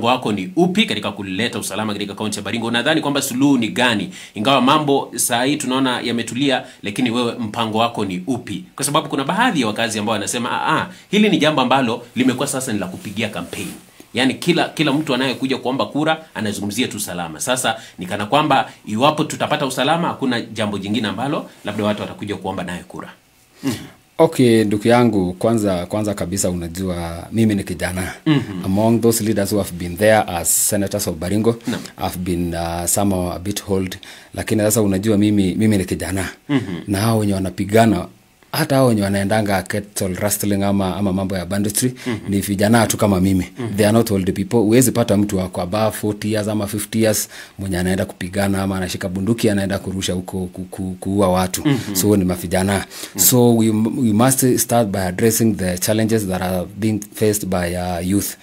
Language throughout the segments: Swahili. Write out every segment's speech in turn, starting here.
mpango wako ni upi katika kuleta usalama katika kaunti ya Baringo? Unadhani kwamba suluhu ni gani? Ingawa mambo saa hii tunaona yametulia, lakini wewe mpango wako ni upi? Kwa sababu kuna baadhi ya wakazi ambao wanasema hili ni jambo ambalo limekuwa sasa ni la kupigia kampeni. Yani kila mtu anayekuja kuomba kura anazungumzia tu usalama. Sasa ni kana kwamba iwapo tutapata usalama hakuna jambo jingine ambalo labda watu watakuja kuomba naye kura. Okay, ndugu yangu, kwanza kabisa unajua mimi ni kijana. Among those leaders who have been there as senators of Baringo, I've been some a bit old, lakini sasa unajua mimi ni kijana. Na hao wenye wanapigana, hata hao wenye wanaendanga cattle rustling ama mambo ya banditry ni vijana tu kama mimi. They are not old people. Huwezi pata mtu wako above 40 years ama 50 years mwenye anaenda kupigana ama anashika bunduki anaenda kurusha huko kuua watu. So ni mavijana. So we must start by addressing the challenges that are being faced by youth.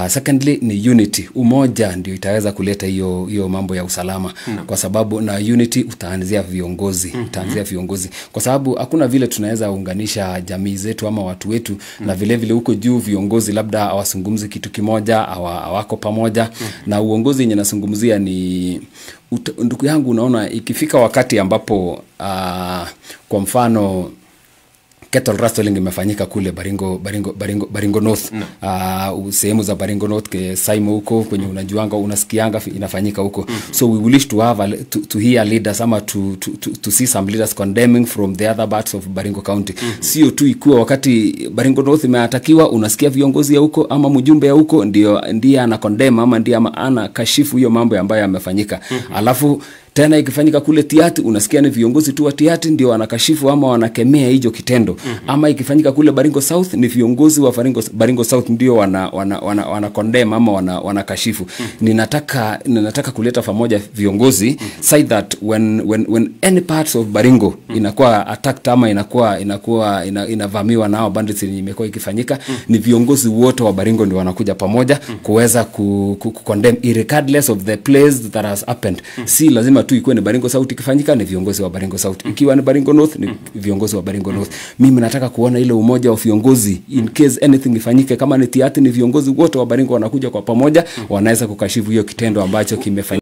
Secondly ni unity. Umoja ndio itaweza kuleta hiyo mambo ya usalama. Kwa sababu na unity utaanzia viongozi. Kwa sababu hakuna vile tunaweza unganisha jamii zetu ama watu wetu na vile vile huko juu viongozi labda hawazungumzi kitu kimoja, hawako pamoja. Na uongozi yenye nasungumzia ni ndugu yangu, unaona ikifika wakati ambapo kwa mfano cattle rustling imefanyika kule Baringo North. Sehemu za Baringo North Saimo huko kwenye unajuanga unasikianga inafanyika huko. So we wish to have to hear leaders ama to see some leaders condemning from the other parts of Baringo County. Sio tu ikuwa wakati Baringo North imeatakiwa unasikia viongozi ya huko ama mjumbe ya huko ndiye ana condemn ama ndiye ana kashifu hiyo mambo ambayo yamefanyika. Alafu tena ikifanyika kule Tiati unasikia ni viongozi tu wa Tiati ndio wanakashifu ama wanakemea hicho kitendo. Ama ikifanyika kule Baringo South ni viongozi wa Baringo South ndio wana condemn ama wanakashifu. Ninataka kuleta pamoja viongozi say that when any parts of Baringo inakuwa attacked ama inavamiwa nao bandits imekuwa ikifanyika, ni viongozi wote wa Baringo ndio wanakuja pamoja kuweza condemn regardless of the place that has happened. Si lazima tu ikuwe ni Baringo South ikifanyika ni viongozi wa Baringo South. Ikiwa ni Baringo North ni viongozi wa Baringo North. Mimi nataka kuona ile umoja wa viongozi in case anything ifanyike. Kama ni Tiati ni viongozi wote wa Baringo wanakuja kwa pamoja, wanaweza kukashifu hiyo kitendo ambacho kimefanyika.